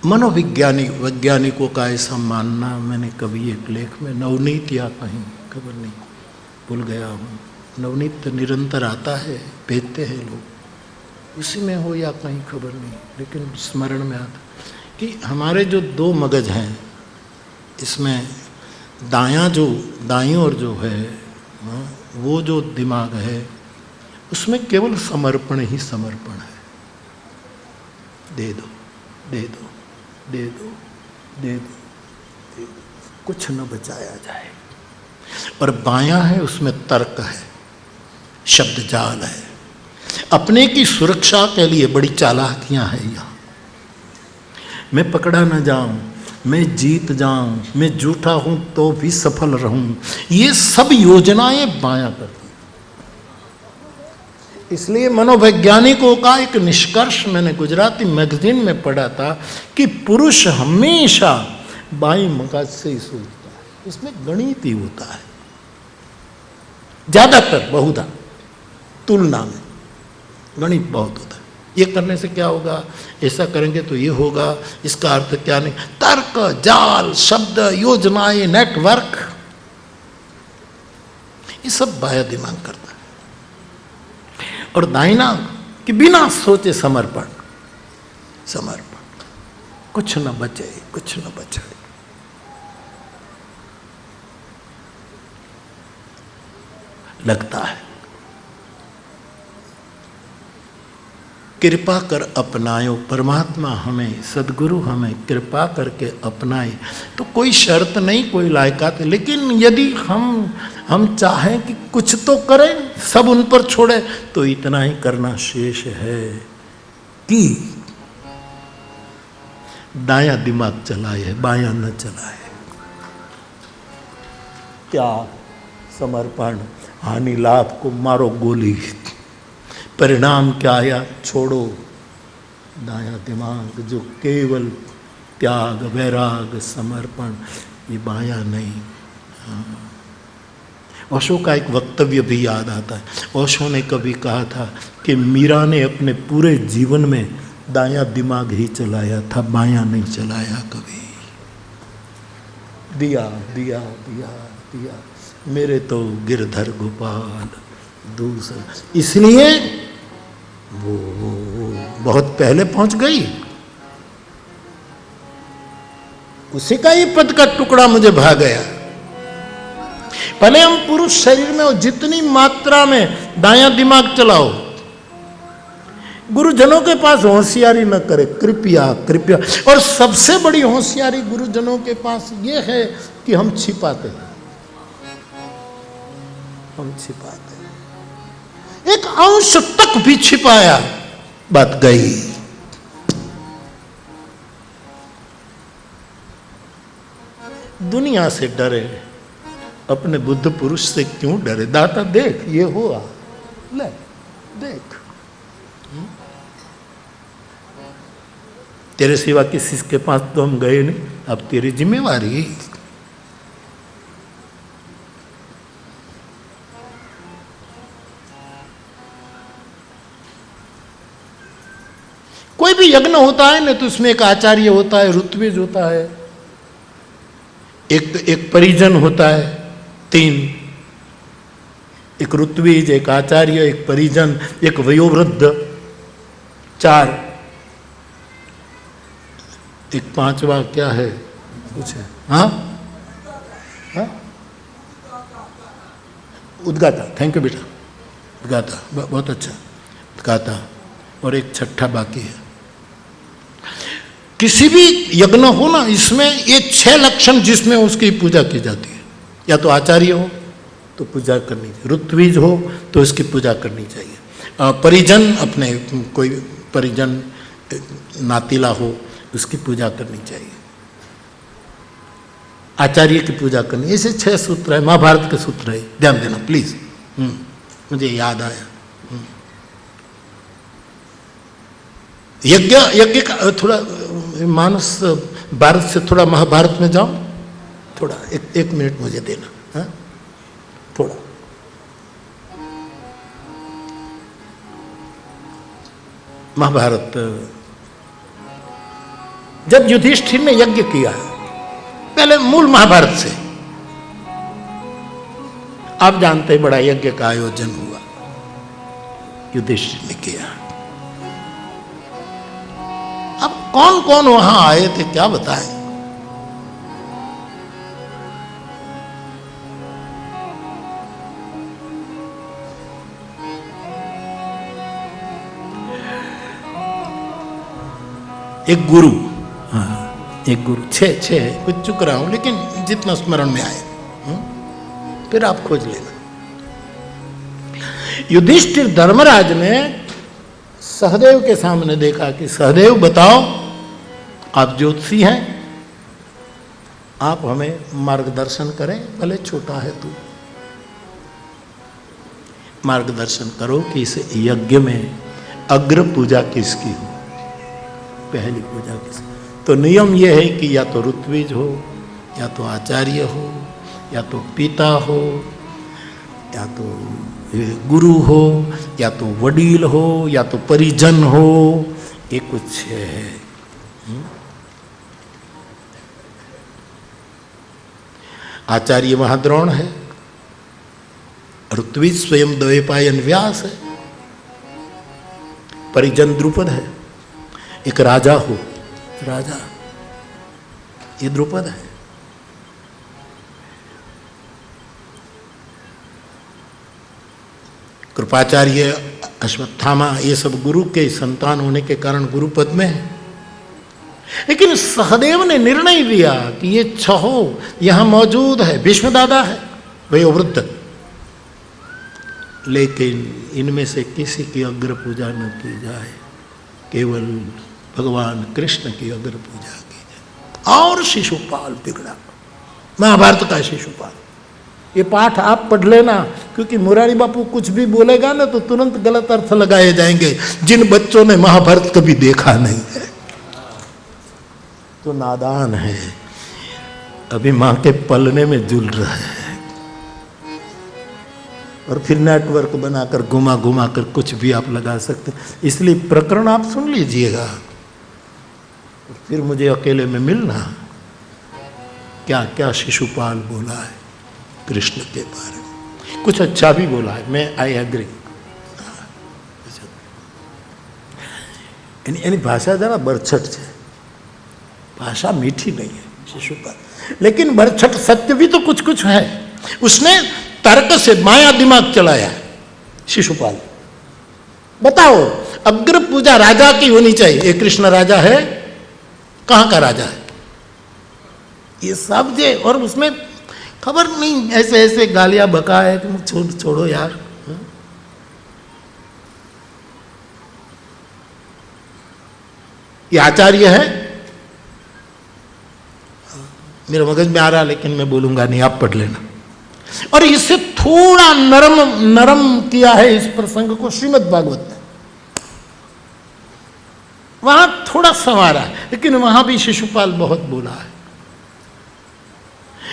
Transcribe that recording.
वैज्ञानिकों का ऐसा मानना, मैंने कभी एक लेख में नवनीत या कहीं खबर नहीं, भूल गया हूँ, नवनीत तो निरंतर आता है, भेजते हैं लोग, उसी में हो या कहीं खबर नहीं, लेकिन स्मरण में आता कि हमारे जो दो मगज हैं, इसमें दाईं ओर जो है वो जो दिमाग है उसमें केवल समर्पण ही समर्पण है। दे दो दे दो दे दो दे दो, दे दो, कुछ न बचाया जाए। और बायां है उसमें तर्क है, शब्द जाल है, अपने की सुरक्षा के लिए बड़ी चालाकियां हैं यहाँ। मैं पकड़ा न जाऊं, मैं जीत जाऊं, मैं झूठा हूं तो भी सफल रहूं, ये सब योजनाएं बायां करती। इसलिए मनोवैज्ञानिकों का एक निष्कर्ष मैंने गुजराती मैगजीन में पढ़ा था कि पुरुष हमेशा बाईं मगज से ही सोचता है, इसमें गणित ही होता है ज्यादातर, बहुधा तुलना में गणित बहुत होता है। ये करने से क्या होगा, ऐसा करेंगे तो ये होगा, इसका अर्थ क्या नहीं, तर्क जाल, शब्द, योजनाएं, नेटवर्क, ये सब बाया दिमाग करता है। और दाहिना कि बिना सोचे समर्पण, समर्पण, कुछ न बचे, कुछ न बचे। लगता है कृपा कर अपनायो, परमात्मा हमें, सदगुरु हमें कृपा करके अपनाए, तो कोई शर्त नहीं, कोई लायकात, लेकिन यदि हम चाहें कि कुछ तो करें, सब उन पर छोड़े, तो इतना ही करना शेष है कि दायां दिमाग चलाए, बायां न चलाए। त्याग, समर्पण, हानि लाभ को मारो गोली, परिणाम क्या आया छोड़ो। दायां दिमाग जो केवल त्याग, वैराग, समर्पण, ये बायां नहीं। ओशो का एक वक्तव्य भी याद आता है। ओशो ने कभी कहा था कि मीरा ने अपने पूरे जीवन में दायां दिमाग ही चलाया था, बायां नहीं चलाया कभी। दिया दिया दिया दिया, मेरे तो गिरधर गोपाल दूसरा, इसलिए वो बहुत पहले पहुंच गई। उसी का ही पद का टुकड़ा मुझे भा गया। पहले हम पुरुष शरीर में, और जितनी मात्रा में दायां दिमाग चलाओ, गुरुजनों के पास होशियारी न करे, कृपया कृपया। और सबसे बड़ी होशियारी गुरुजनों के पास ये है कि हम छिपाते हैं, हम छिपाते हैं। एक अंश तक भी छिपाया, बात गई। दुनिया से डरे, अपने बुद्ध पुरुष से क्यों डरे? दाता देख, ये हुआ, ले देख, तेरे सिवा किसी के पास तो हम गए नहीं, अब तेरी जिम्मेवारी। कोई भी यज्ञ होता है ना, तो उसमें एक आचार्य होता है, ऋत्विज होता है, एक परिजन होता है, 3, एक ऋत्विज, एक आचार्य, एक परिजन, एक वयोवृद्ध, 4, एक 5वां क्या है कुछ है, हाँ हाँ, उद्गाता। थैंक यू बेटा, उद्गाता, बहुत अच्छा, उद्गाता। और एक 6ठा बाकी है। किसी भी यज्ञ हो ना, इसमें ये 6 लक्षण जिसमें उसकी पूजा की जाती है। या तो आचार्य हो तो पूजा करनी चाहिए, ऋत्विज हो तो इसकी पूजा करनी चाहिए, परिजन, अपने कोई परिजन नातीला हो उसकी पूजा करनी चाहिए, आचार्य की पूजा करनी। ऐसे 6 सूत्र है, महाभारत के सूत्र है, ध्यान देना प्लीज। मुझे याद आया। यज्ञ का थोड़ा मानस भारत से थोड़ा महाभारत में जाओ, थोड़ा एक मिनट मुझे देना, हाँ थोड़ा। महाभारत जब युधिष्ठिर ने यज्ञ किया, पहले मूल महाभारत से आप जानते हैं, बड़ा यज्ञ का आयोजन हुआ, युधिष्ठिर ने किया। अब कौन कौन वहां आए थे क्या बताएं? एक गुरु, हाँ एक गुरु, छह कुछ चुक रहा हूं लेकिन जितना स्मरण में आए, फिर आप खोज लेना। युधिष्ठिर धर्मराज ने सहदेव के सामने देखा कि सहदेव बताओ, आप ज्योतिषी हैं, आप हमें मार्गदर्शन करें, भले छोटा है तू, मार्गदर्शन करो कि इस यज्ञ में अग्र पूजा किसकी हो, पहली पूजा किसकी। तो नियम यह है कि या तो ऋत्विज हो, या तो आचार्य हो, या तो पिता हो, या तो गुरु हो, या तो वडील हो, या तो परिजन हो, ये कुछ है। आचार्य वहां द्रोण है, ऋत्विज स्वयं द्वैपायन व्यास है, परिजन द्रुपद है, एक राजा हो, राजा ये द्रुपद है। कृपाचार्य, अश्वत्थामा, ये सब गुरु के संतान होने के कारण गुरु पद में है। लेकिन सहदेव ने निर्णय लिया कि ये छहो यहां मौजूद है, भीष्म दादा है, वयोवृद्ध, लेकिन इनमें से किसी की अग्र पूजा न की जाए, केवल भगवान कृष्ण की अग्र पूजा की जाए। और शिशुपाल बिगड़ा, महाभारत का शिशुपाल। ये पाठ आप पढ़ लेना, क्योंकि मुरारी बापू कुछ भी बोलेगा ना तो तुरंत गलत अर्थ लगाए जाएंगे। जिन बच्चों ने महाभारत कभी देखा नहीं है तो नादान है, अभी मां के पलने में झूल रहा है, और फिर नेटवर्क बनाकर घुमा घुमा कर कुछ भी आप लगा सकते। इसलिए प्रकरण आप सुन लीजिएगा, फिर मुझे अकेले में मिलना, क्या क्या शिशुपाल बोला है कृष्ण के बारे में। कुछ अच्छा भी बोला है, मैं आई एग्री। यानी भाषा जरा बरछट है, भाषा मीठी नहीं है शिशुपाल, लेकिन बरछट सत्य भी तो कुछ कुछ है। उसने तर्क से माया दिमाग चलाया शिशुपाल। बताओ, अग्र पूजा राजा की होनी चाहिए, ये कृष्ण राजा है, कहां का राजा है, ये सब जे, और उसमें खबर नहीं, ऐसे ऐसे गालियां बका है कि छोड़ो यार। ये आचार्य है, मेरे मगज में आ रहा लेकिन मैं बोलूंगा नहीं, आप पढ़ लेना। और इससे थोड़ा नरम किया है इस प्रसंग को श्रीमद् भागवत ने, वहां थोड़ा संवारा है, लेकिन वहां भी शिशुपाल बहुत बोला है।